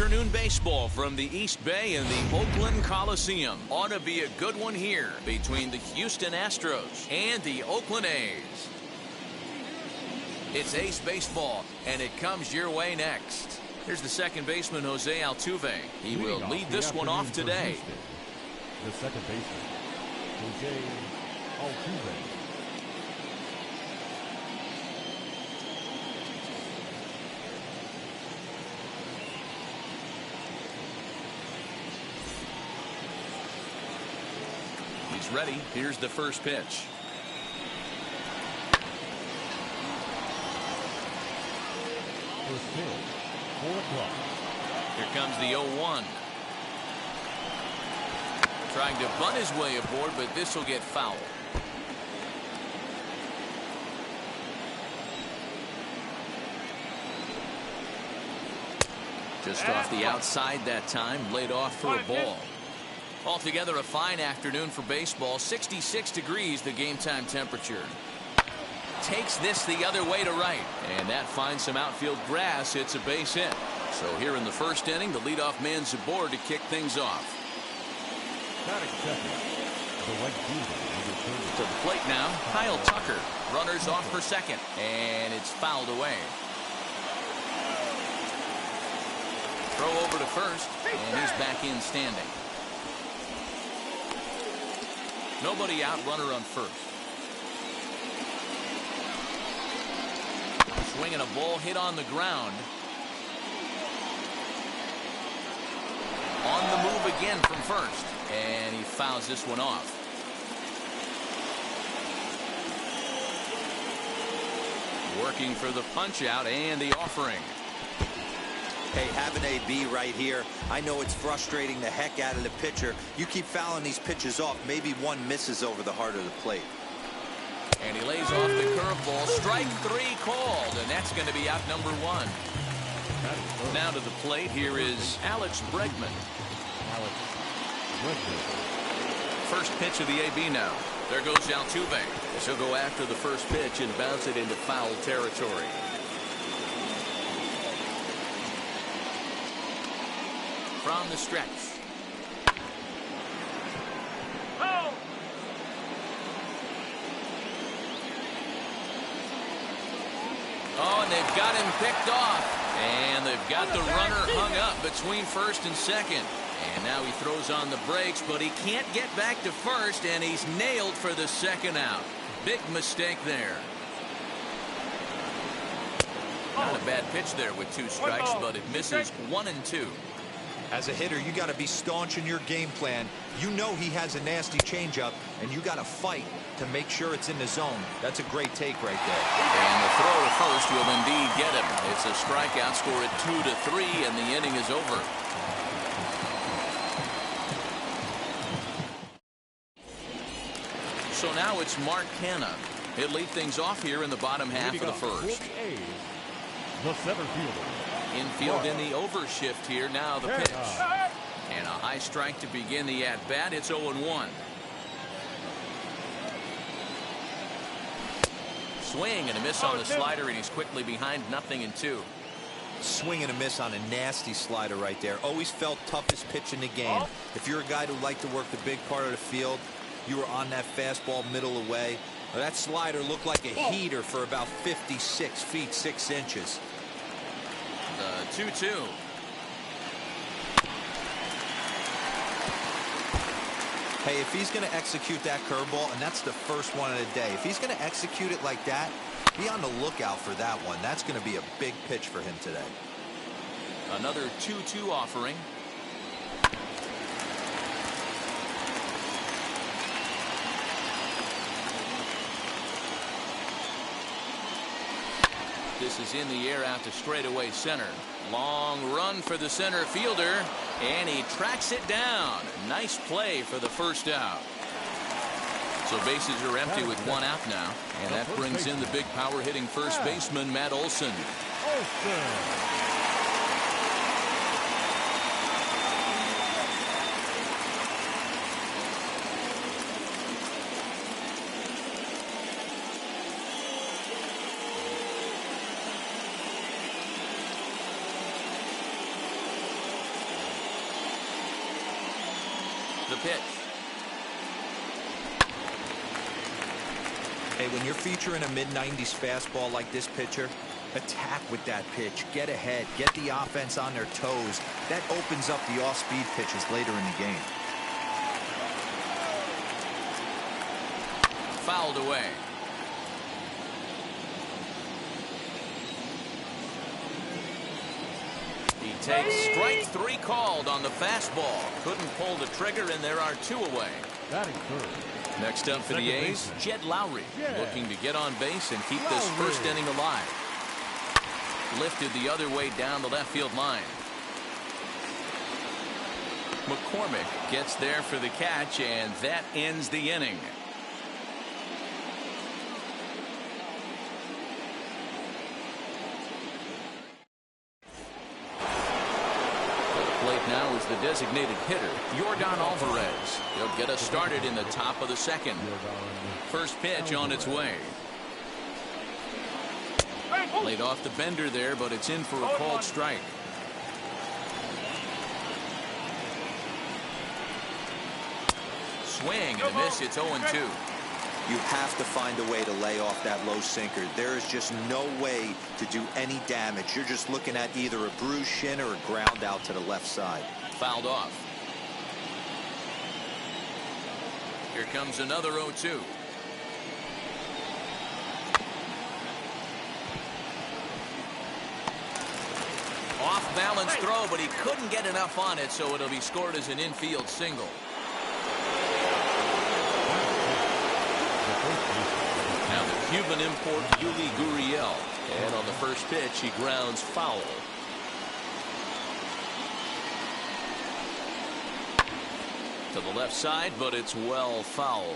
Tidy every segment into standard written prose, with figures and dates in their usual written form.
afternoon baseball from the East Bay and the Oakland Coliseum. Ought to be a good one here between the Houston Astros and the Oakland A's. It's A's baseball, and it comes your way next. Here's the second baseman, Jose Altuve. He will lead this one off today. The second baseman, Jose Altuve. He's ready. Here's the first pitch. First pitch, 4 o'clock. Here comes the 0-1. Trying to bunt his way aboard, but this will get foul. Just off the outside that time, laid off for a ball. Altogether, a fine afternoon for baseball. 66 degrees, the game time temperature. Takes this the other way to right, and that finds some outfield grass. It's a base hit. So here in the first inning, the leadoff man's aboard to kick things off. To the plate now, Kyle Tucker. Runners off for second, and it's fouled away. Throw over to first, and he's back in standing. Nobody out, runner on first. Swinging a ball hit on the ground. On the move again from first, and he fouls this one off. Working for the punch out and the offering. Hey, have an AB right here. I know it's frustrating the heck out of the pitcher. You keep fouling these pitches off, maybe one misses over the heart of the plate. And he lays off the curveball. Strike 3 called, and that's going to be out number 1. Now to the plate, here is Alex Bregman. First pitch of the AB now. There goes Altuve. She'll go after the first pitch and bounce it into foul territory. From the stretch. Oh, and they've got him picked off. And they've got the runner hung up between first and second. And now he throws on the brakes, but he can't get back to first, and he's nailed for the second out. Big mistake there. Not a bad pitch there with 2 strikes, but it misses 1 and 2. As a hitter, you got to be staunch in your game plan. You know he has a nasty changeup, and you got to fight to make sure it's in the zone. That's a great take right there. And the throw to first will indeed get him. It's a strikeout, score at 2-3, and the inning is over. So now it's Mark Hanna. He'll lead things off here in the bottom half of the first. The center fielder. Infield in the overshift here. Now the pitch. And a high strike to begin the at-bat. It's 0-1. Swing and a miss on the slider, and he's quickly behind 0-2. Swing and a miss on a nasty slider right there. Always felt toughest pitch in the game. If you're a guy who liked to work the big part of the field, you were on that fastball middle away. That slider looked like a heater for about 56 feet 6 inches. The 2-2. Hey, if he's going to execute that curveball, and that's the first one of the day, if he's going to execute it like that, be on the lookout for that one. That's going to be a big pitch for him today. Another 2-2 offering. This is in the air out to straightaway center. Long run for the center fielder, and he tracks it down. Nice play for the first out. So bases are empty with 1 out now, and that brings in the big power hitting first baseman, Matt Olson. the pitch. Hey, when you're featuring a mid-90s fastball like this pitcher, attack with that pitch. Get ahead. Get the offense on their toes. That opens up the off-speed pitches later in the game. Fouled away. He takes strike 3 called on the fastball. Couldn't pull the trigger, and there are 2 away. Batting third. Next up for the A's, Jed Lowry, looking to get on base and keep this first inning alive. Lifted the other way down the left field line. McCormick gets there for the catch, and that ends the inning. Plate now is the designated hitter, Yordan Alvarez. He'll get us started in the top of the second. First pitch on its way. Laid off the bender there, but it's in for a called strike. Swing and a miss. It's 0-2. You have to find a way to lay off that low sinker. There is just no way to do any damage. You're just looking at either a bruised shin or a ground out to the left side. Fouled off. Here comes another 0-2. Off balance throw, but he couldn't get enough on it, so it'll be scored as an infield single. Now the Cuban import Yuli Gurriel, and on the first pitch he grounds foul. To the left side, but it's well foul.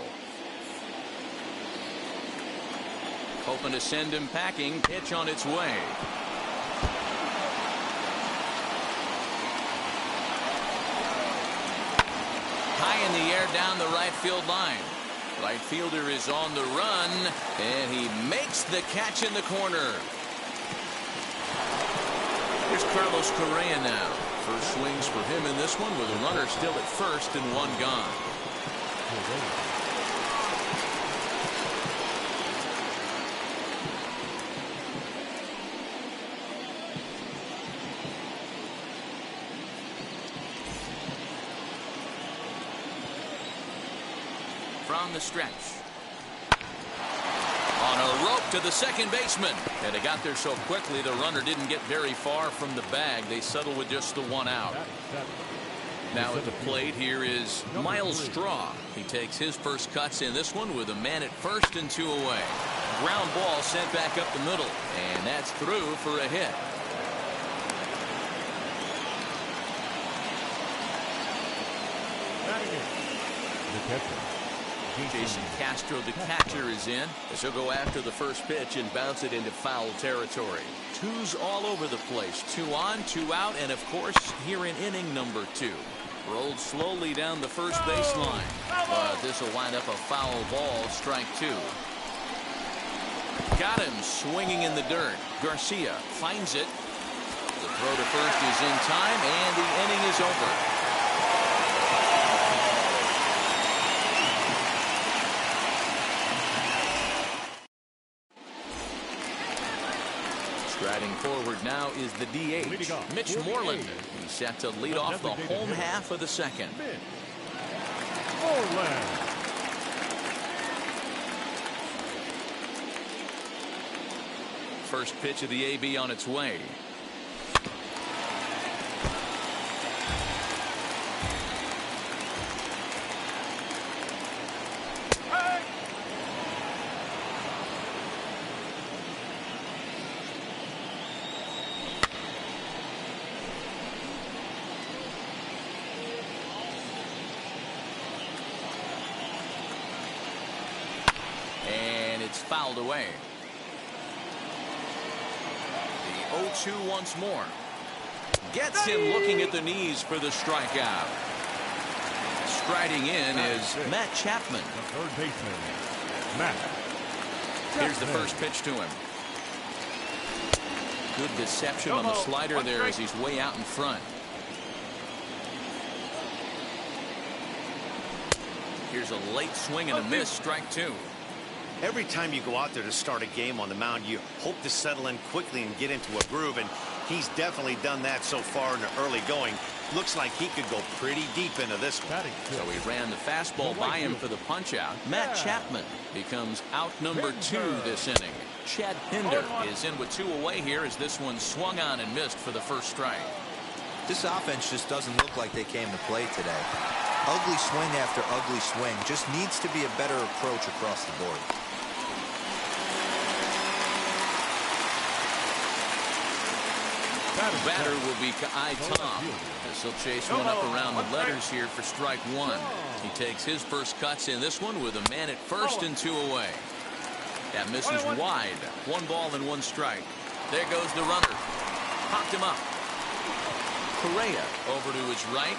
Hoping to send him packing. Pitch on its way. High in the air down the right field line. Right fielder is on the run, and he makes the catch in the corner. Here's Carlos Correa now. First swings for him in this one, with a runner still at first and 1 gone. From the stretch. On a rope to the second baseman. And they got there so quickly the runner didn't get very far from the bag. They settled with just the 1 out. Now at the plate here is Miles Straw. He takes his first cuts in this one with a man at first and 2 away. Ground ball sent back up the middle. And that's through for a hit. The catcher. Jason Castro, the catcher, is in as he'll go after the first pitch and bounce it into foul territory. 2s all over the place. 2 on, 2 out, and of course here in inning number 2. Rolled slowly down the first baseline, but this will wind up a foul ball, strike 2. Got him swinging in the dirt. Garcia finds it. The throw to first is in time, and the inning is over. Striding forward now is the DH, Mitch Moreland. He's set to lead off the home half of the second. First pitch of the AB on its way. Fouled away. The 0-2 once more. Gets him looking at the knees for the strikeout. Striding in is Matt Chapman. The third baseman, Matt Chapman. Here's the first pitch to him. Good deception on the slider there as he's way out in front. Here's a late swing and a miss, strike 2. Every time you go out there to start a game on the mound, you hope to settle in quickly and get into a groove, and he's definitely done that so far in the early going. Looks like he could go pretty deep into this one. So he ran the fastball by him for the punch out. Matt Chapman becomes out number 2 this inning. Chad Pinder is in with 2 away here as this one swung on and missed for the first strike. This offense just doesn't look like they came to play today. Ugly swing after ugly swing. Just needs to be a better approach across the board. Batter will be Kai Tom as he'll chase one up around the letters here for strike 1. He takes his first cuts in this one with a man at first and 2 away. That misses wide. 1 ball and 1 strike. There goes the runner. Popped him up. Correa over to his right,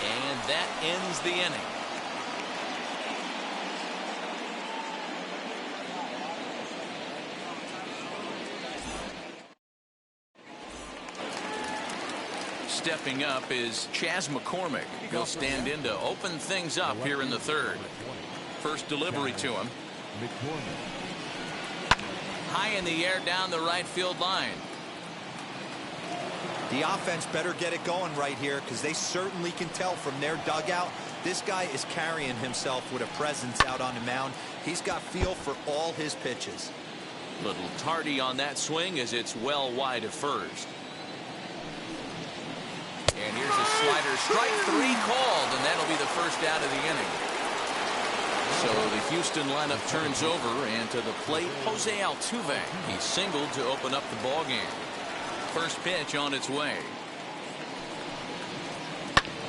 and that ends the inning. Stepping up is Chas McCormick. He'll stand in to open things up here in the 3rd. First delivery to him. High in the air down the right field line. The offense better get it going right here, because they certainly can tell from their dugout this guy is carrying himself with a presence out on the mound. He's got feel for all his pitches. Little tardy on that swing as it's well wide of first. And here's a slider. Strike 3 called, and that'll be the first out of the inning. So the Houston lineup turns over, and to the plate, Jose Altuve. He singled to open up the ball game. First pitch on its way.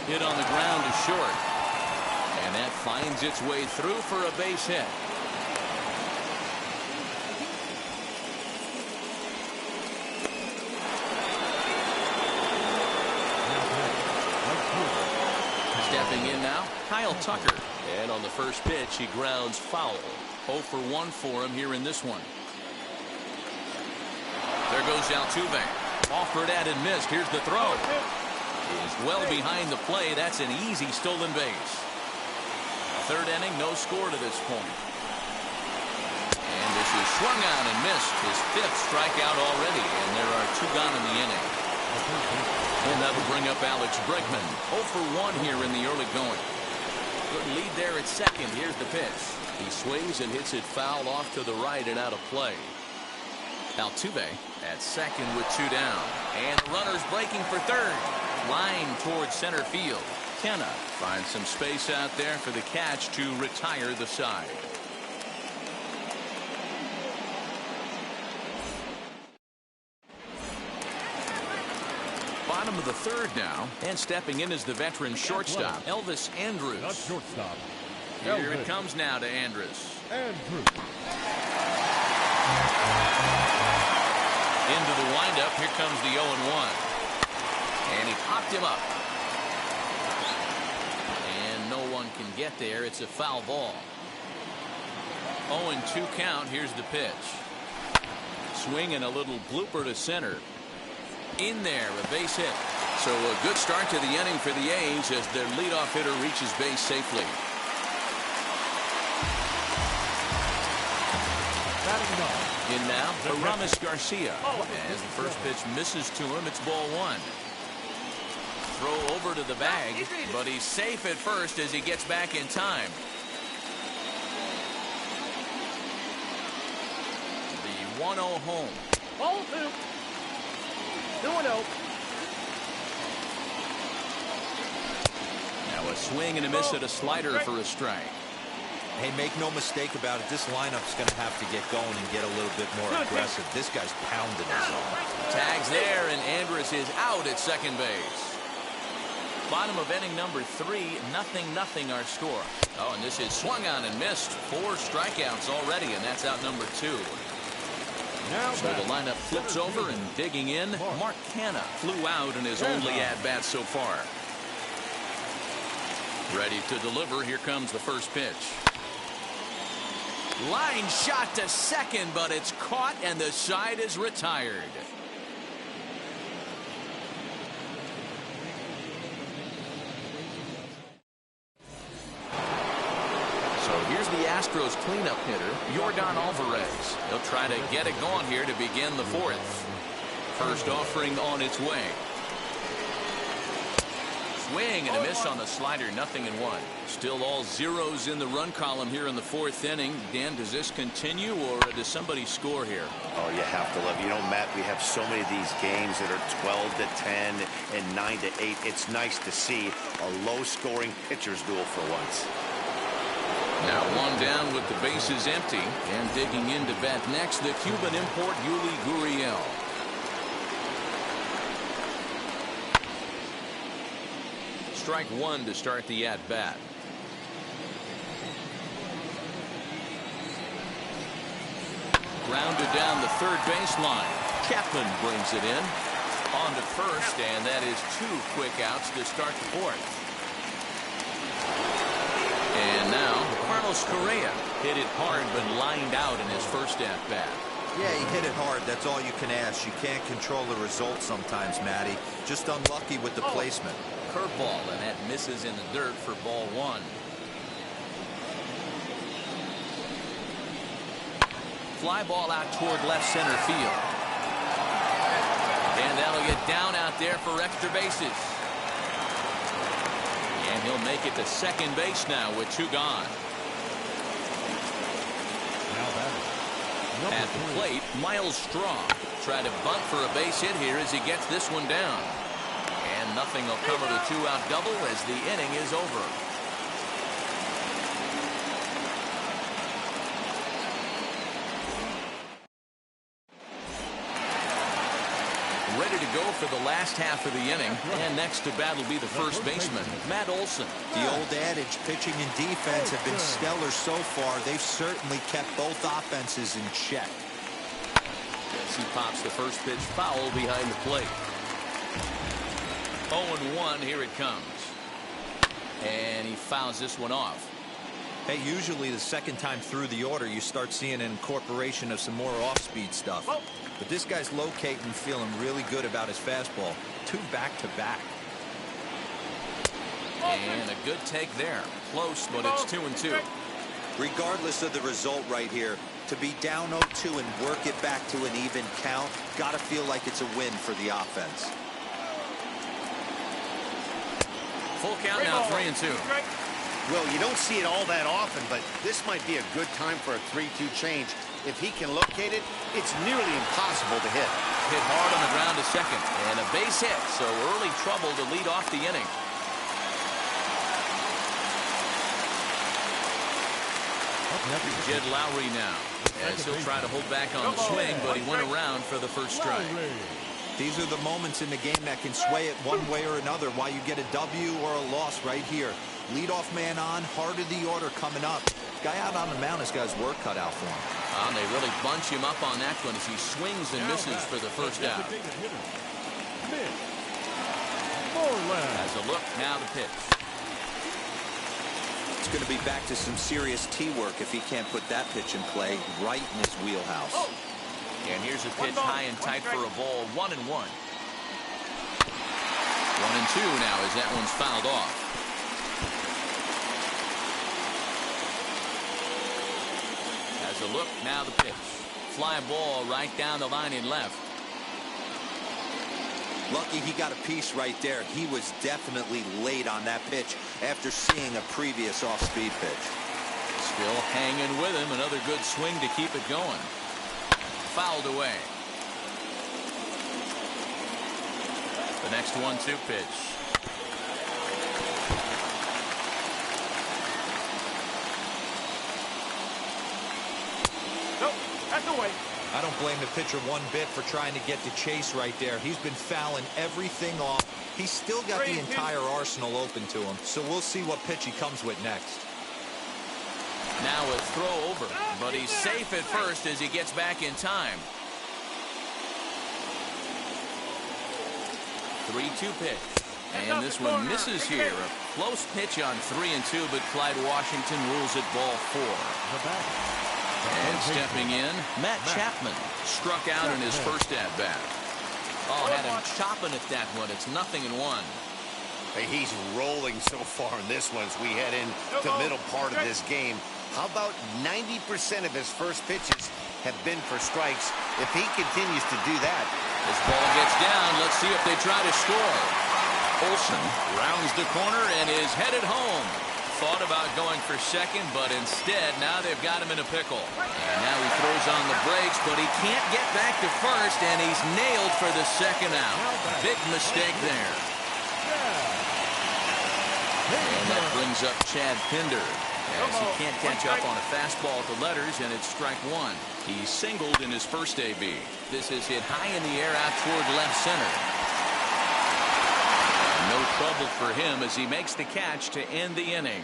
Hit on the ground to short. And that finds its way through for a base hit. Stepping in now, Kyle Tucker. And on the first pitch, he grounds foul. 0 for 1 for him here in this one. There goes Altuve. Offered at and missed. Here's the throw. Is well behind the play. That's an easy stolen base. 3rd inning, no score to this point. And this is swung on and missed. His 5th strikeout already, and there are 2 gone in the inning. And that'll bring up Alex Bregman. 0 for 1 here in the early going. Good lead there at second. Here's the pitch. He swings and hits it foul off to the right and out of play. Altuve at second with 2 down. And the runner's breaking for 3rd. Line towards center field. Kenna finds some space out there for the catch to retire the side. Bottom of the 3rd now, and stepping in is the veteran shortstop, Elvis Andrus. Here it comes now to Andrus. Into the windup. Here comes the 0-1. And he popped him up. And no one can get there. It's a foul ball. 0-2 count. Here's the pitch. Swing and a little blooper to center. In there, a base hit. So a good start to the inning for the A's as their leadoff hitter reaches base safely. In now, Aramis Garcia. As the first pitch misses to him, it's ball 1. Throw over to the bag, but he's safe at first as he gets back in time. The 1-0 home. Ball 2. 2-0. Now a swing and a miss at a slider for a strike. Hey, make no mistake about it. This lineup's going to have to get going and get a little bit more aggressive. This guy's pounding his own. Tags there, and Andrus is out at second base. Bottom of inning number 3, 0-0 our score. Oh, and this is swung on and missed. 4 strikeouts already, and that's out number 2. So the lineup flips over, and digging in, Mark Canha flew out in his only at-bat so far. Ready to deliver. Here comes the first pitch. Line shot to second, but it's caught, and the side is retired. Astros cleanup hitter, Yordan Alvarez. He'll try to get it going here to begin the fourth. First offering on its way. Swing and a miss on the slider, 0-1. Still all zeros in the run column here in the fourth inning. Dan, does this continue or does somebody score here? Oh, you have to love. You know, Matt, we have so many of these games that are 12-10 and 9-8. It's nice to see a low-scoring pitcher's duel for once. Now one down with the bases empty, and digging in to bat next, the Cuban import Yuli Gurriel. Strike one to start the at-bat. Grounded down the third baseline. Chapman brings it in. On to first, and that is 2 quick outs to start the fourth. And now, Carlos Correa hit it hard but lined out in his first at-bat. Yeah, he hit it hard. That's all you can ask. You can't control the result sometimes, Matty. Just unlucky with the placement. Curveball, and that misses in the dirt for ball one. Fly ball out toward left center field. And that'll get down out there for extra bases. And he'll make it to second base now with 2 gone. At the plate, Miles Straw tried to bunt for a base hit here as he gets this one down. And nothing will come of the 2-out double as the inning is over. Ready to go for the last half of the inning. And next to bat will be the first baseman, Matt Olson. The old adage, pitching and defense have been stellar so far. They've certainly kept both offenses in check. As he pops the first pitch foul behind the plate. 0-1, here it comes. And he fouls this one off. Hey, usually the second time through the order, you start seeing an incorporation of some more off-speed stuff. But this guy's locating and feeling really good about his fastball. 2 back-to-back. And a good take there. Close, but it's 2-2. Regardless of the result right here, to be down 0-2 and work it back to an even count, gotta feel like it's a win for the offense. Full count now, 3-2. Well, you don't see it all that often, but this might be a good time for a 3-2 change. If he can locate it, it's nearly impossible to hit. Hit hard on the ground to second, and a base hit, so early trouble to lead off the inning. Jed Lowry now, as he'll try to hold back on the swing, but he went around for the first strike. These are the moments in the game that can sway it one way or another, why you get a W or a loss right here. Leadoff man on, heart of the order coming up. Guy out on the mound has got his work cut out for him. And they really bunch him up on that one as he swings and misses for the first out. Has a look, now the pitch. It's going to be back to some serious tee work if he can't put that pitch in play right in his wheelhouse. And here's a pitch high and tight for a ball, 1-1. 1-2 now as that one's fouled off. Has a look, now the pitch. Fly ball right down the line in left. Lucky he got a piece right there. He was definitely late on that pitch after seeing a previous off-speed pitch. Still hanging with him. Another good swing to keep it going. Fouled away. The next 1-2 pitch. Nope, that's away. I don't blame the pitcher one bit for trying to get the chase right there. He's been fouling everything off. He's still got the entire arsenal open to him, so we'll see what pitch he comes with next. Now a throw over, but he's safe at first as he gets back in time. 3-2 pitch. And this one misses here. A close pitch on 3-2, but Clyde Washington rules it ball 4. And stepping in, Matt Chapman struck out in his first at-bat. Oh, had him chopping at that one. It's 0-1. Hey, he's rolling so far in this one as we head in the middle part of this game. How about 90% of his first pitches have been for strikes? If he continues to do that. This ball gets down. Let's see if they try to score. Olsen rounds the corner and is headed home. Thought about going for second, but instead, now they've got him in a pickle. And now he throws on the brakes, but he can't get back to first, and he's nailed for the second out. Big mistake there. And that brings up Chad Pinder, as he can't catch up on a fastball at the letters, and it's strike one. He singled in his first AB. This is hit high in the air out toward left center. No trouble for him as he makes the catch to end the inning.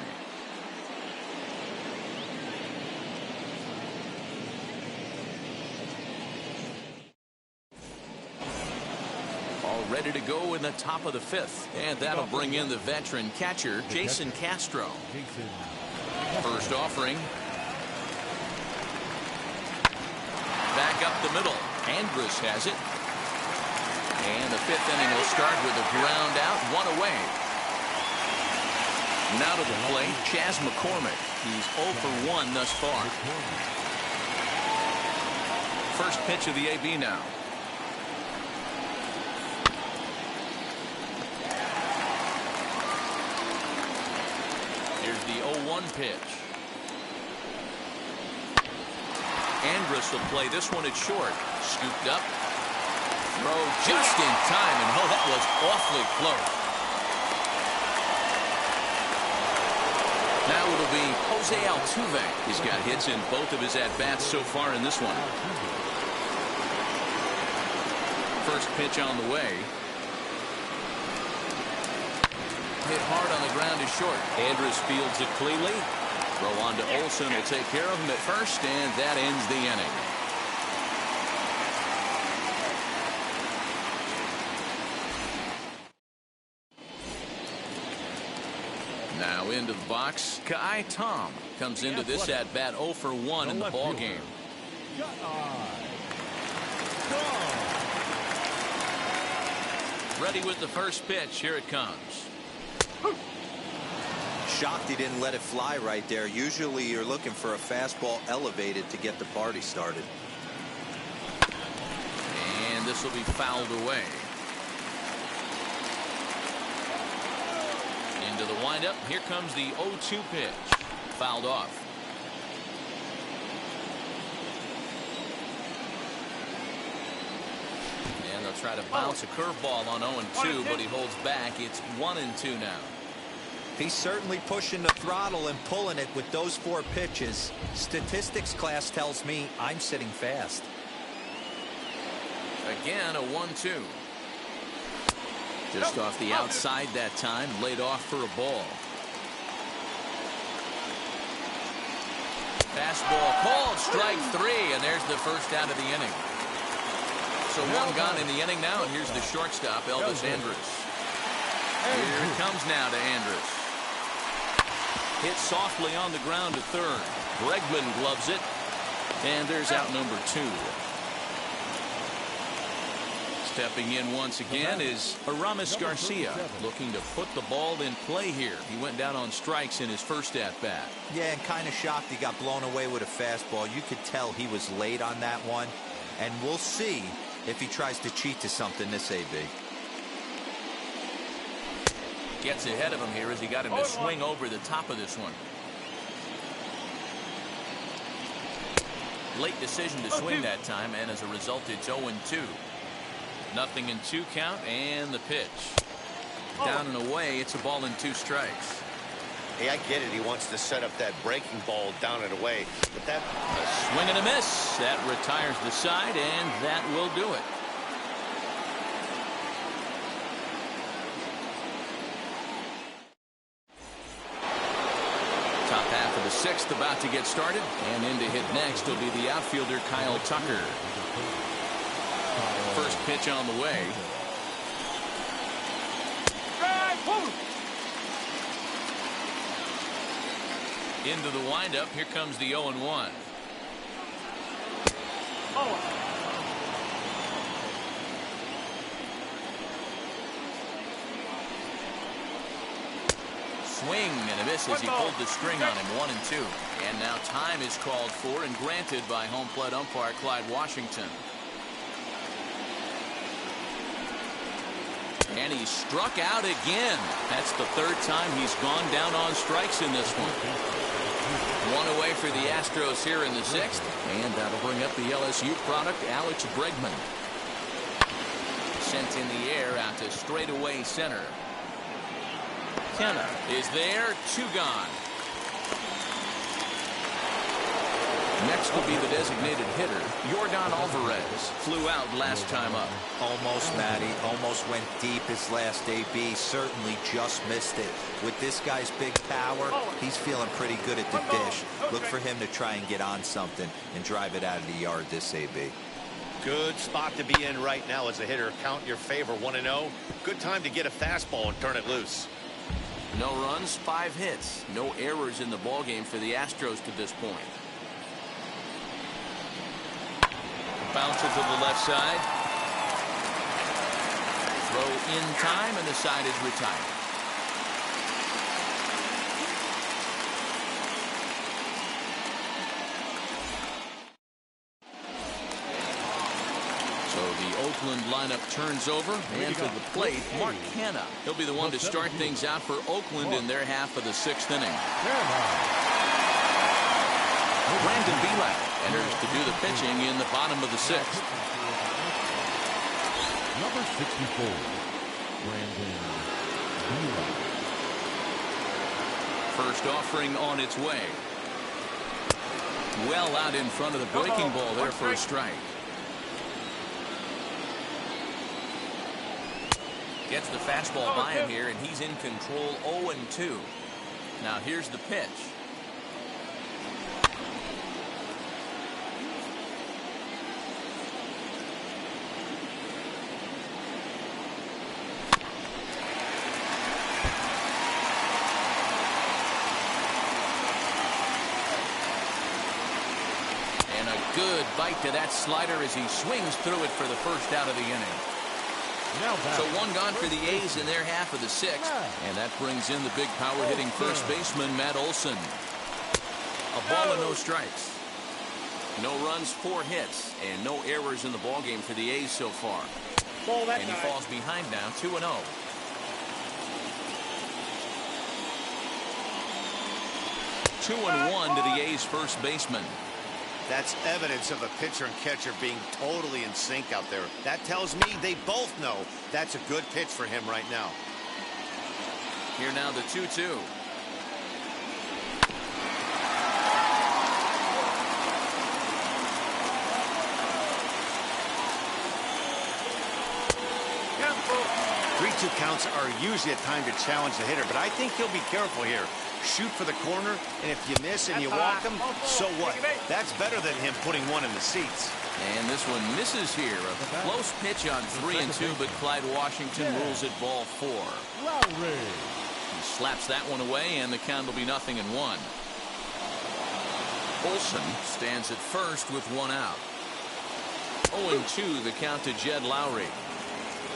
All ready to go in the top of the fifth. And that'll bring in the veteran catcher, Jason Castro. First offering. Back up the middle. Andrus has it. And the fifth inning will start with a ground out, one away. Now to the plate, Chas McCormick. He's 0 for 1 thus far. First pitch of the AB now. Here's the 0-1 pitch. Andrus will play this one at short. Scooped up. Throw just in time, and oh, that was awfully close. Now it'll be Jose Altuve. He's got hits in both of his at-bats so far in this one. First pitch on the way. Hit hard on the ground is short. Andrus fields it cleanly. Throw on to Olsen will take care of him at first, and that ends the inning. Now into the box, Kai Tom comes into this at bat 0 for 1 in the ball game. Ready with the first pitch. Here it comes. Shocked he didn't let it fly right there. Usually you're looking for a fastball elevated to get the party started. And this will be fouled away. Into the windup. Here comes the 0-2 pitch. Fouled off. And they'll try to bounce a curveball on 0-2, but he holds back. It's 1-2 now. He's certainly pushing the throttle and pulling it with those 4 pitches. Statistics class tells me I'm sitting fast. Again, a 1-2. Just off the outside that time, laid off for a ball. Fastball called, strike 3, and there's the first out of the inning. So 1 gone in the inning now, and here's the shortstop, Elvis Andrus. Here it comes now to Andrus. Hit softly on the ground to third. Bregman gloves it, and there's out number 2. Stepping in once again is Aramis Garcia, looking to put the ball in play here. He went down on strikes in his first at-bat. Yeah, and kind of shocked he got blown away with a fastball. You could tell he was late on that one, and we'll see if he tries to cheat to something this AB. Gets ahead of him here as he got him to swing over the top of this one. Late decision to swing that time, and as a result, it's 0-2. Nothing in 2 count, and the pitch. Down and away, it's a ball and 2 strikes. Hey, I get it. He wants to set up that breaking ball down and away. But that... A swing and a miss. That retires the side, and that will do it. Top half of the 6th about to get started. And in to hit next will be the outfielder Kyle Tucker. First pitch on the way. Into the windup. Here comes the 0-1. Swing and a miss as he pulled the string on him. 1-2. And now time is called for and granted by home plate umpire Clyde Washington. And he struck out again. That's the third time he's gone down on strikes in this one. One away for the Astros here in the sixth. And that'll bring up the LSU product, Alex Bregman. Sent in the air out to straightaway center. Kenna is there, 2 gone. Next will be the designated hitter, Yordan Alvarez. Flew out last time up. Almost, Matty. Almost went deep his last AB. Certainly just missed it. With this guy's big power, he's feeling pretty good at the dish. Look for him to try and get on something and drive it out of the yard this AB. Good spot to be in right now as a hitter. Count your favor, 1-0. Good time to get a fastball and turn it loose. No runs, 5 hits. No errors in the ballgame for the Astros to this point. Bounce it to the left side. Throw in time, and the side is retired. So the Oakland lineup turns over, and to the plate, Mark Canha. He'll be the one to start things out for Oakland in their half of the 6th inning. Brandon Bielak enters to do the pitching in the bottom of the 6th. Number 64, Brandon Bielak. First offering on its way. Well out in front of the breaking ball there for a strike. Gets the fastball by him here, and he's in control, 0-2. Now here's the pitch. Good bite to that slider as he swings through it for the first out of the inning. So 1 gone for the A's in their half of the 6th. And that brings in the big power hitting first baseman Matt Olson. A ball and no strikes. No runs, 4 hits, and no errors in the ballgame for the A's so far. And he falls behind now, 2-0. 2-1 to the A's first baseman. That's evidence of a pitcher and catcher being totally in sync out there. That tells me they both know that's a good pitch for him right now. Here now the 2-2. Three-two counts are usually a time to challenge the hitter, but I think he'll be careful here. Shoot for the corner, and if you miss and you walk him, so what? That's better than him putting one in the seats. And this one misses here. A close pitch on 3-2, but Clyde Washington rules it ball 4. He slaps that one away, and the count will be 0-1. Olson stands at first with 1 out. 0-2 the count to Jed Lowry.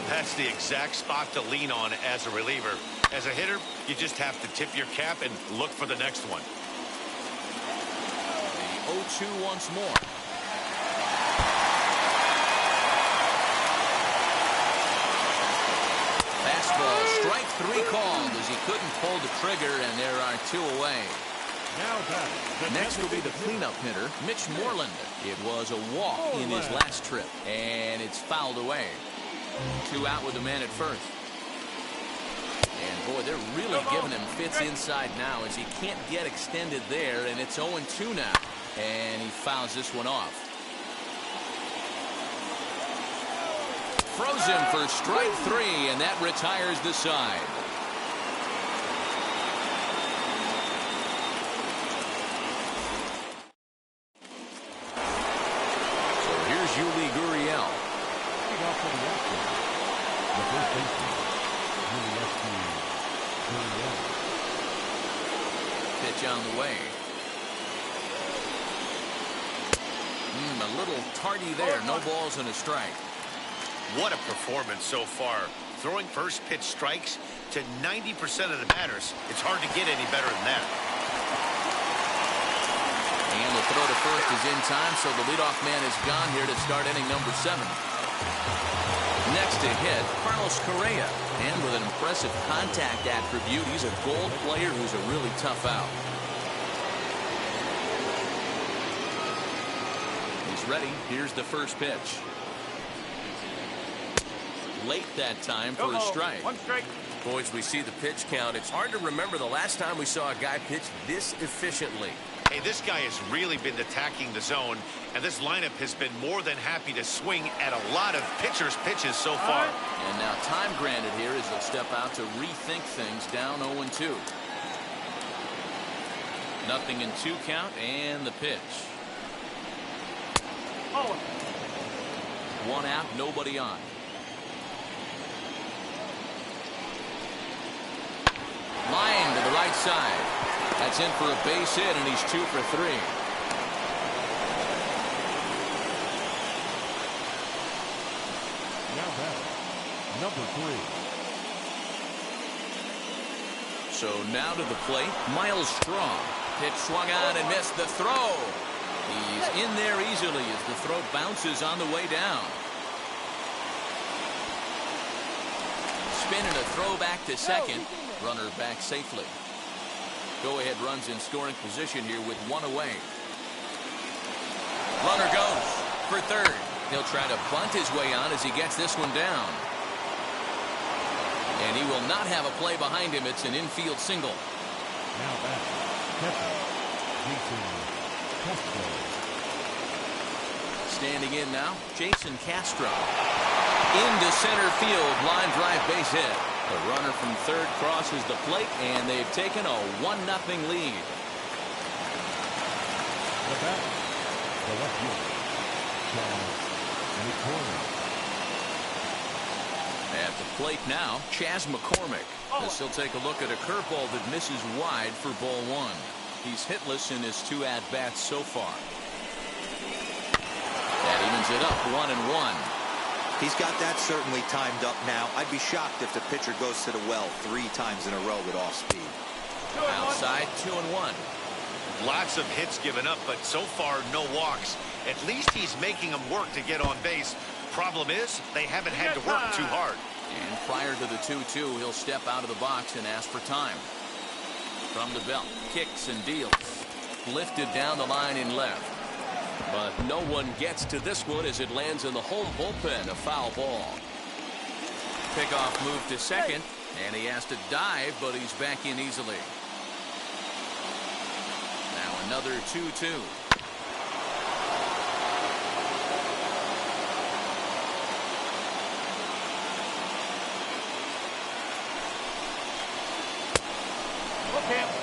That's the exact spot to lean on as a reliever. As a hitter, you just have to tip your cap and look for the next one. The 0-2 once more. Fastball, strike 3 called as he couldn't pull the trigger, and there are 2 away. Next will be the cleanup hitter, Mitch Moreland. It was a walk in his last trip, and it's fouled away. 2 out with the man at first. And boy, they're really giving him fits inside now as he can't get extended there, and it's 0-2 now. And he fouls this one off. Throws him for strike 3, and that retires the side. So here's Yuli Gurriel. Pitch on the way. A little tardy there. No balls and a strike. What a performance so far. Throwing first pitch strikes to 90% of the batters. It's hard to get any better than that. And the throw to first is in time, so the leadoff man is gone here to start inning number 7. Next to hit, Carlos Correa. And with an impressive contact attribute, he's a gold player who's a really tough out. He's ready. Here's the first pitch. Late that time for a strike. 1 strike. Boys, we see the pitch count. It's hard to remember the last time we saw a guy pitch this efficiently. Hey, this guy has really been attacking the zone, and this lineup has been more than happy to swing at a lot of pitchers' pitches so far. And now time granted here as they'll step out to rethink things down 0-2. Nothing in 2 count, and the pitch. 1 out, nobody on. Line to the right side. That's in for a base hit, and he's 2 for 3. Now back, number 3. So now to the plate, Miles Straw. Pitch swung on and missed the throw. He's in there easily as the throw bounces on the way down. Spin and a throw back to second. Runner back safely. Go-ahead runs in scoring position here with 1 away. Runner goes for third. He'll try to bunt his way on as he gets this one down. And he will not have a play behind him. It's an infield single. Now back, catcher, Jason Castro. Standing in now, Jason Castro. Into center field, line drive base hit. The runner from third crosses the plate, and they've taken a 1-0 lead. The back, the left fielder, Chas McCormick. At the plate now, Chas McCormick. As he'll take a look at a curveball that misses wide for ball 1. He's hitless in his 2 at-bats so far. That evens it up, 1-1. He's got that certainly timed up now. I'd be shocked if the pitcher goes to the well 3 times in a row with off speed. Outside, 2-1. Lots of hits given up, but so far no walks. At least he's making them work to get on base. Problem is, they haven't had to work too hard. And prior to the 2-2, he'll step out of the box and ask for time. From the belt, kicks and deals. Lifted down the line in left. But no one gets to this one as it lands in the home bullpen, a foul ball. Pickoff move to second, and he has to dive, but he's back in easily. Now another 2-2.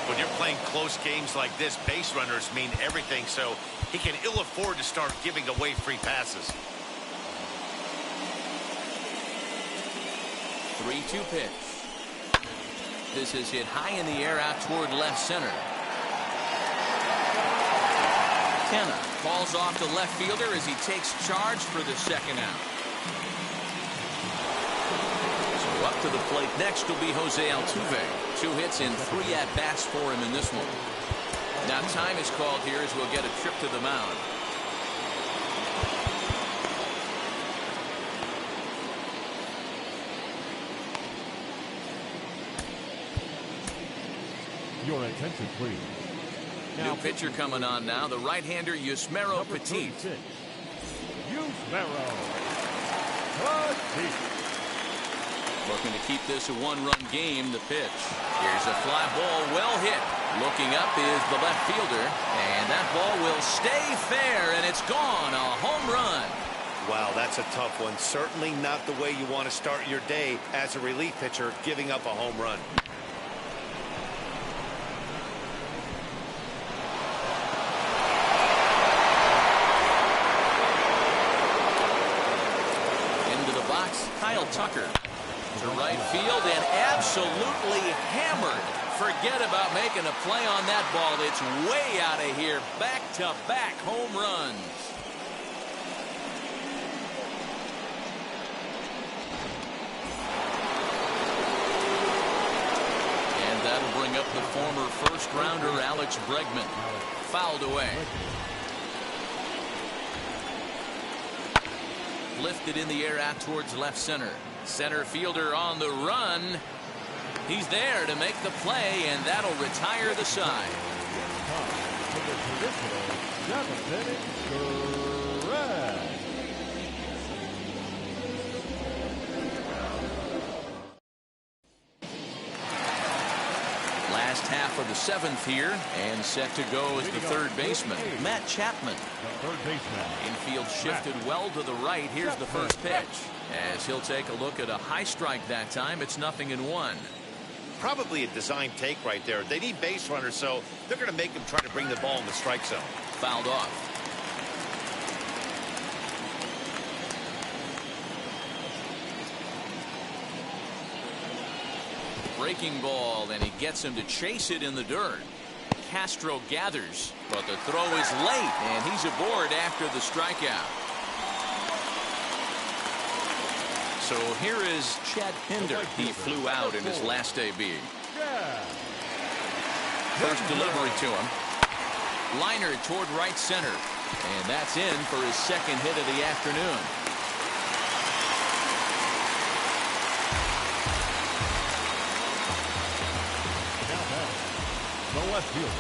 When you're playing close games like this, base runners mean everything, so he can ill afford to start giving away free passes. 3-2 pitch. This is hit high in the air out toward left center. Tenna falls off the left fielder as he takes charge for the second out. So up to the plate next will be Jose Altuve. 2 hits in 3 at-bats for him in this one. Now time is called here as we'll get a trip to the mound. Your attention, please. New pitcher coming on now, the right-hander Yusmeiro Petit. Yusmeiro Petit. Looking to keep this a 1-run game. The pitch. Here's a fly ball, well hit. Looking up is the left fielder, and that ball will stay fair, and it's gone. A home run. Wow, that's a tough one. Certainly not the way you want to start your day as a relief pitcher, giving up a home run. Into the box, Kyle Tucker. To right field and absolutely hammered. Forget about making a play on that ball. It's way out of here. Back-to-back home runs. And that'll bring bring up the former first-rounder Alex Bregman. Fouled away. Lifted in the air out towards left center. Center fielder on the run. He's there to make the play, and that'll retire the side. Last half of the seventh here, and set to go is the third baseman, Matt Chapman. Infield shifted well to the right. Here's the first pitch. As he'll take a look at a high strike that time, it's 0-1. Probably a design take right there. They need base runners, so they're going to make him try to bring the ball in the strike zone. Fouled off. Breaking ball, and he gets him to chase it in the dirt. Castro gathers, but the throw is late, and he's aboard after the strikeout. So here is Chad Pinder. He flew out in his last AB. First delivery to him. Liner toward right center. And that's in for his second hit of the afternoon. The left fielder.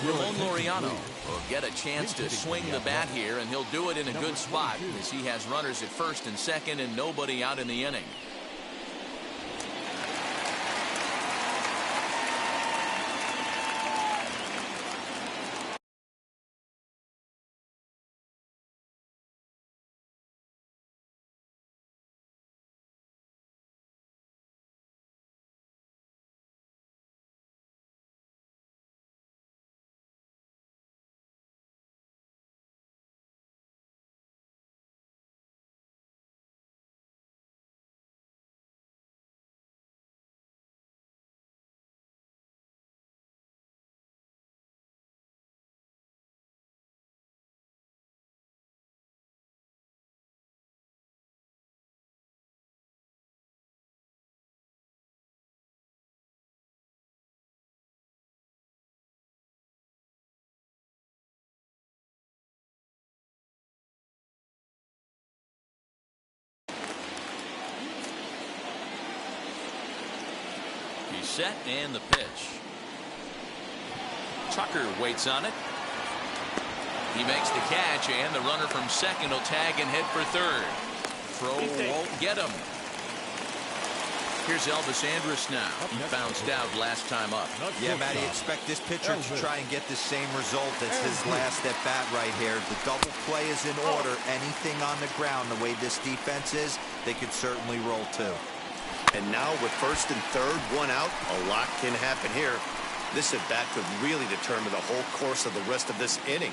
Ramon Laureano will get a chance to swing the bat here, and he'll do it in a good spot as he has runners at first and second and nobody out in the inning. He's set, and the pitch. Tucker waits on it. He makes the catch, and the runner from second will tag and hit for third. Throw won't get him. Here's Elvis Andrus now. He bounced out last time up. Yeah, Matty, expect this pitcher to try and get the same result as his last at bat right here. The double play is in order. Anything on the ground, the way this defense is, they could certainly roll too. And now with first and third, one out, a lot can happen here. This at bat could really determine the whole course of the rest of this inning.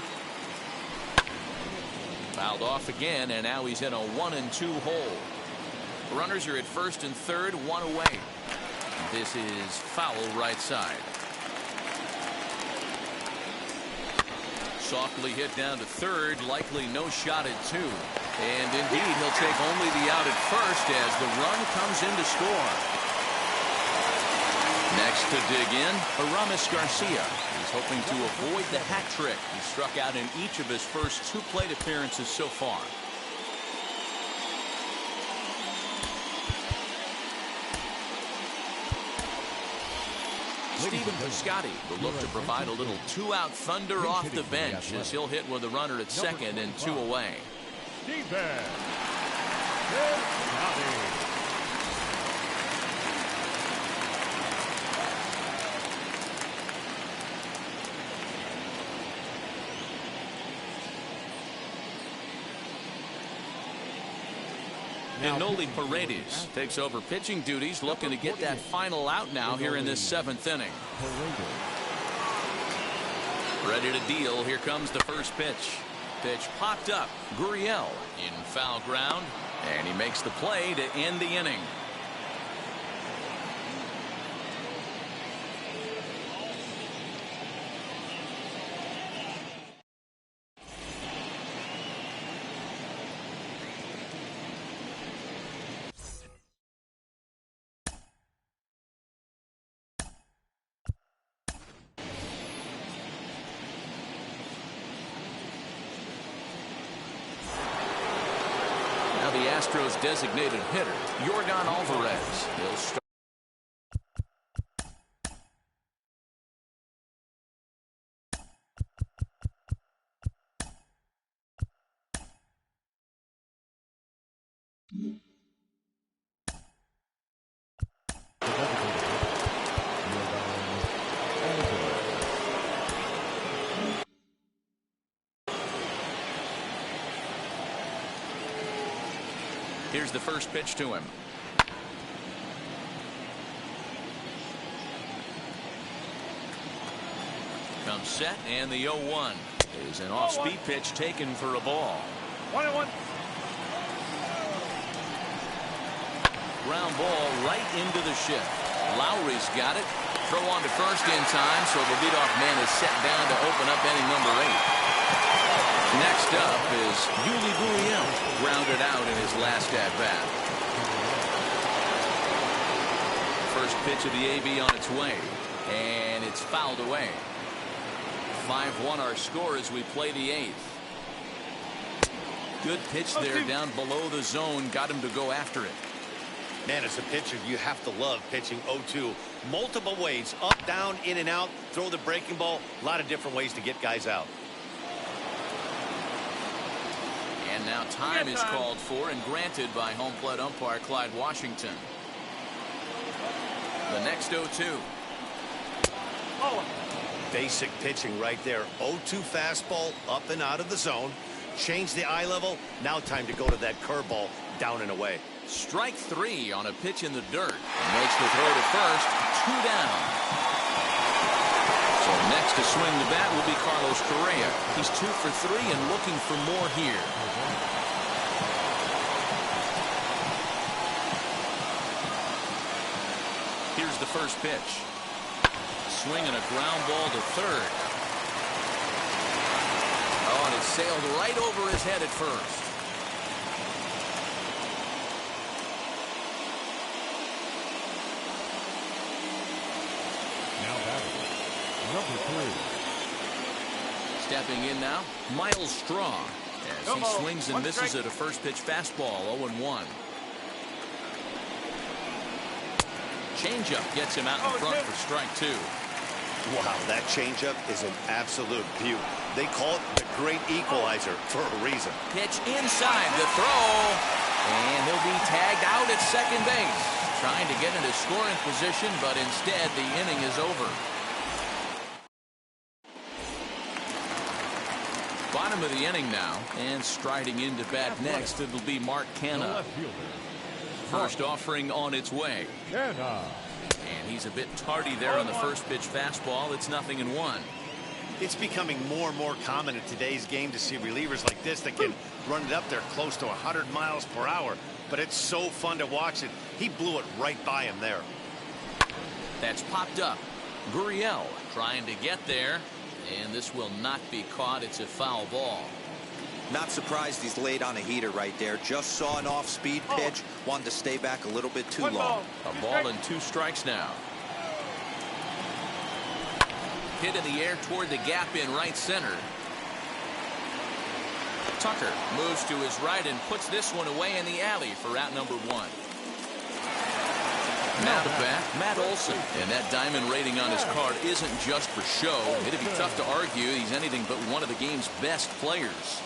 Fouled off again, and now he's in a 1-2 hole. Runners are at first and third, one away. This is foul right side. Softly hit down to third, likely no shot at two. And indeed, he'll take only the out at first as the run comes in to score. Next to dig in, Aramis Garcia. He's hoping to avoid the hat trick. He struck out in each of his first two plate appearances so far. Stephen Piscotty will look to provide a little two-out thunder off the bench as he'll hit with a runner at second and two away. And Noli Paredes takes over pitching duties, looking to get that final out now here in this seventh inning. Ready to deal. Here comes the first pitch. Pitch popped up. Gurriel in foul ground, and he makes the play to end the inning. the Astros designated hitter, Yordan Alvarez. He'll start. Here's the first pitch to him. Comes set, and the 0-1 is an off-speed pitch taken for a ball. 1-1. Ground ball right into the shift. Lowry's got it. Throw on to first in time, so the leadoff man is set down to open up inning number 8. Next up is Yuli Gurriel, grounded out in his last at-bat. First pitch of the AB on its way, and it's fouled away. 5-1 our score as we play the 8th. Good pitch there down below the zone, got him to go after it. Man, as a pitcher, you have to love pitching 0-2. Multiple ways, up, down, in and out, throw the breaking ball, a lot of different ways to get guys out. And now time is called for and granted by home plate umpire Clyde Washington. The next 0-2. Basic pitching right there. 0-2 fastball up and out of the zone. Change the eye level. Now time to go to that curveball down and away. Strike 3 on a pitch in the dirt. And makes the throw to first. 2 down. So next to swing the bat will be Carlos Correa. He's 2 for 3 and looking for more here. Here's the first pitch. Swing and a ground ball to third. Oh, and it sailed right over his head at first. Now batting, number 3. Stepping in now, Miles Straw, as he swings and misses at a first pitch fastball. 0-1. Changeup gets him out in front for strike 2. Wow, that changeup is an absolute beaut. They call it the great equalizer for a reason. Pitch inside the throw, and he'll be tagged out at second base. Trying to get into scoring position, but instead the inning is over. Bottom of the inning now, and striding into bat next, it'll be Mark Canha. First offering on its way. And he's a bit tardy there on the first pitch fastball. It's 0-1. It's becoming more and more common in today's game to see relievers like this that can run it up there close to 100 miles per hour. But it's so fun to watch it. He blew it right by him there. That's popped up. Gurriel trying to get there, and this will not be caught. It's a foul ball. Not surprised he's laid on a heater right there. Just saw an off-speed pitch. Wanted to stay back a little bit too long. A ball and 2 strikes now. Hit in the air toward the gap in right center. Tucker moves to his right and puts this one away in the alley for out number 1. Now to bat, Matt Olson. And that diamond rating on his card isn't just for show. It'd be tough to argue he's anything but one of the game's best players.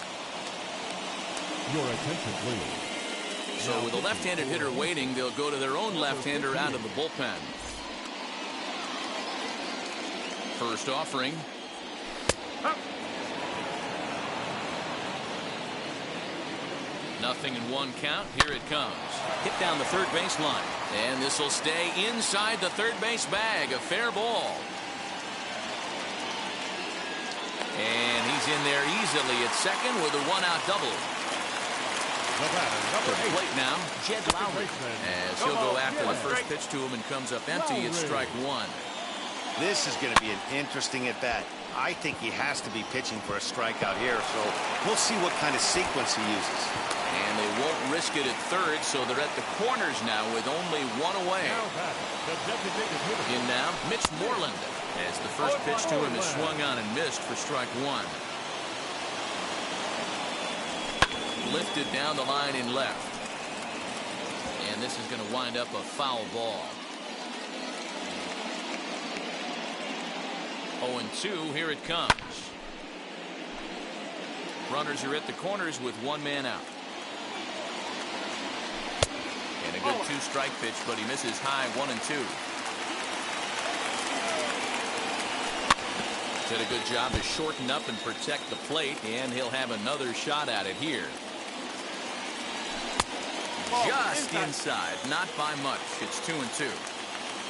Your attention, please. So with a left-handed hitter waiting, they'll go to their own left-hander out of the bullpen. First offering. 0-1 count. Here it comes. Hit down the third baseline. And this will stay inside the third base bag. A fair ball. And he's in there easily at second with a 1-out double. To the plate now, Jed Lowry, as he'll go after the first pitch to him and comes up empty at strike 1. This is going to be an interesting at-bat. I think he has to be pitching for a strikeout here, so we'll see what kind of sequence he uses. And they won't risk it at third, so they're at the corners now with only 1 away. In now, Mitch Moreland, as the first pitch to him is swung on and missed for strike 1. Lifted down the line in left. And this is going to wind up a foul ball. 0-2, here it comes. Runners are at the corners with one man out. And a good two-strike pitch, but he misses high. 1-2. Did a good job to shorten up and protect the plate, and he'll have another shot at it here. Just inside, not by much. It's 2-2.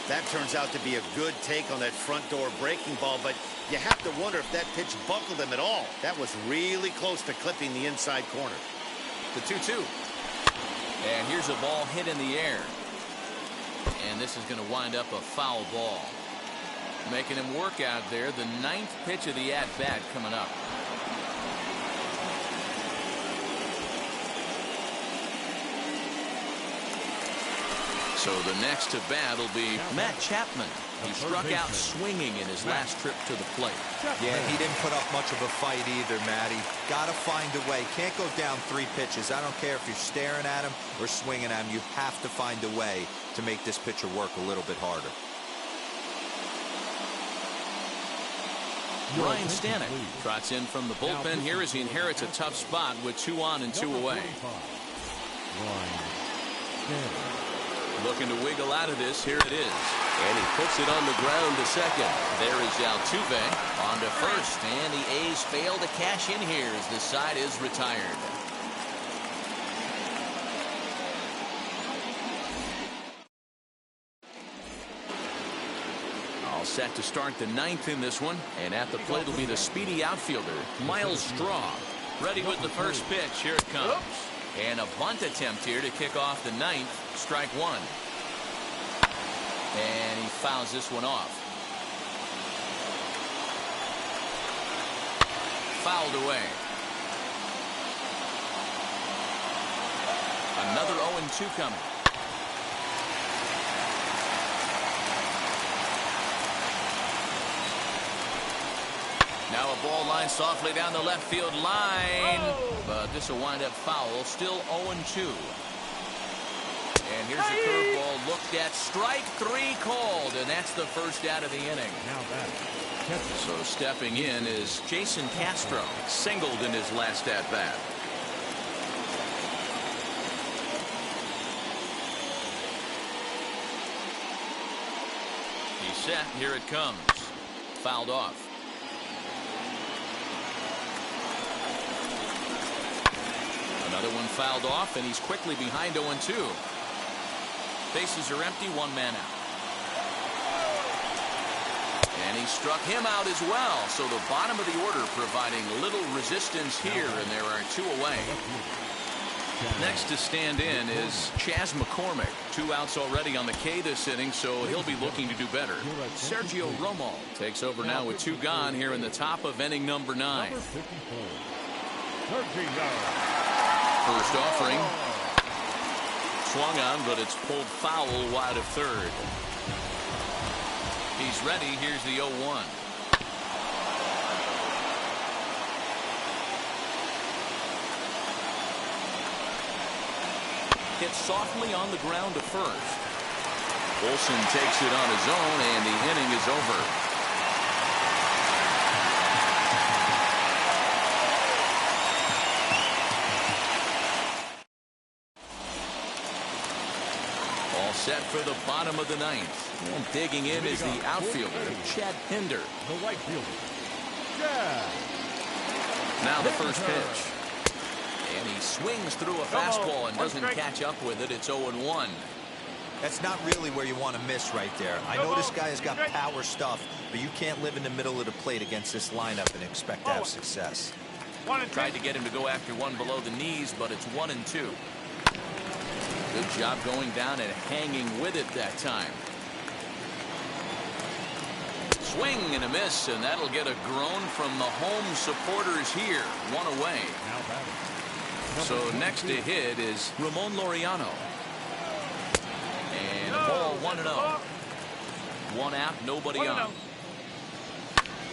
That turns out to be a good take on that front door breaking ball, but you have to wonder if that pitch buckled him at all. That was really close to clipping the inside corner. The 2-2. And here's a ball hit in the air. And this is going to wind up a foul ball. Making him work out there. The 9th pitch of the at-bat coming up. So the next to bat will be Matt Chapman. He struck out swinging in his last trip to the plate. Yeah, he didn't put up much of a fight either, Matty. Got to find a way. Can't go down 3 pitches. I don't care if you're staring at him or swinging at him. You have to find a way to make this pitcher work a little bit harder. Ryan Stanek trots in from the bullpen here as he inherits a tough spot with 2 on and 2 away. Looking to wiggle out of this. Here it is. And he puts it on the ground to second. There is Altuve on to first. And the A's fail to cash in here as the side is retired. All set to start the 9th in this one. And at the plate will be the speedy outfielder, Miles Straw. Ready with the first pitch. Here it comes. And a bunt attempt here to kick off the 9th. Strike 1. And he fouls this one off. Fouled away. Another 0-2 coming. Now a ball line softly down the left field line. But this will wind up foul. Still 0-2. And here's a curveball looked at. Strike 3 called. And that's the first out of the inning. So stepping in is Jason Castro. Singled in his last at-bat. He's set. Here it comes. Fouled off. Another one fouled off, and he's quickly behind 0-2. Bases are empty, 1 man out. And he struck him out as well. So the bottom of the order providing little resistance here, and there are 2 away. Next to stand in is Chas McCormick. 2 outs already on the K this inning, so he'll be looking to do better. Sergio Romo takes over now with 2 gone here in the top of inning number 9. First offering. Swung on, but it's pulled foul wide of third. He's ready. Here's the 0-1. Hit softly on the ground to first. Olsen takes it on his own, and the inning is over. Set for the bottom of the 9th. And digging in is the outfielder, Chad Pinder. The right fielder. Now the first pitch. And he swings through a fastball and doesn't catch up with it. It's 0-1. That's not really where you want to miss right there. I know this guy has got power stuff, but you can't live in the middle of the plate against this lineup and expect to have success. Tried to get him to go after one below the knees, but it's 1-2. Good job going down and hanging with it that time. Swing and a miss, and that'll get a groan from the home supporters here. 1 away. So next to hit is Ramon Laureano. And a ball 1-0. 1 out, nobody on.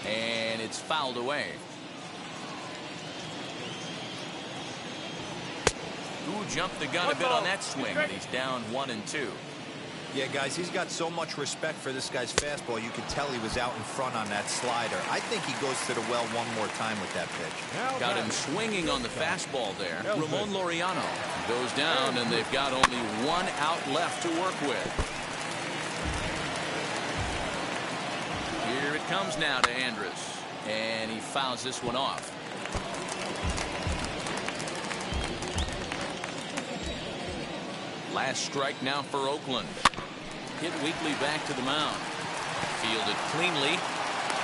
And it's fouled away. Ooh, jumped the gun a bit on that swing, and he's down 1-2. Yeah, guys, he's got so much respect for this guy's fastball. You could tell he was out in front on that slider. I think he goes to the well one more time with that pitch. Got him swinging on the fastball there. Ramon Laureano goes down, and they've got only one out left to work with. Here it comes now to Andrus, and he fouls this one off. Last strike now for Oakland. Hit weakly back to the mound. Fielded cleanly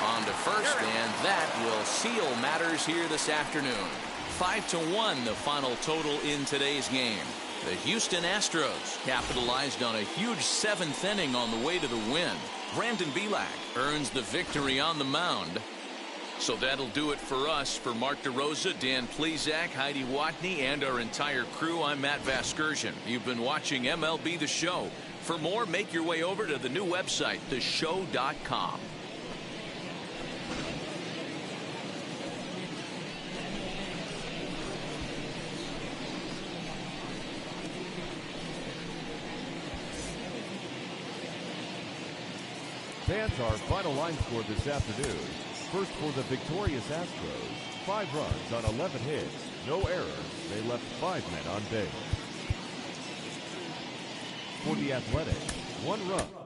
on to first, and that will seal matters here this afternoon. 5-1 the final total in today's game. The Houston Astros capitalized on a huge 7th inning on the way to the win. Brandon Bielak earns the victory on the mound. So that'll do it for us. For Mark DeRosa, Dan Plesac, Heidi Watney, and our entire crew, I'm Matt Vasgersian. You've been watching MLB The Show. For more, make your way over to the new website, theshow.com. Fans, our final line score this afternoon. First for the victorious Astros, 5 runs on 11 hits, no errors. They left 5 men on base. For the Athletics, 1 run.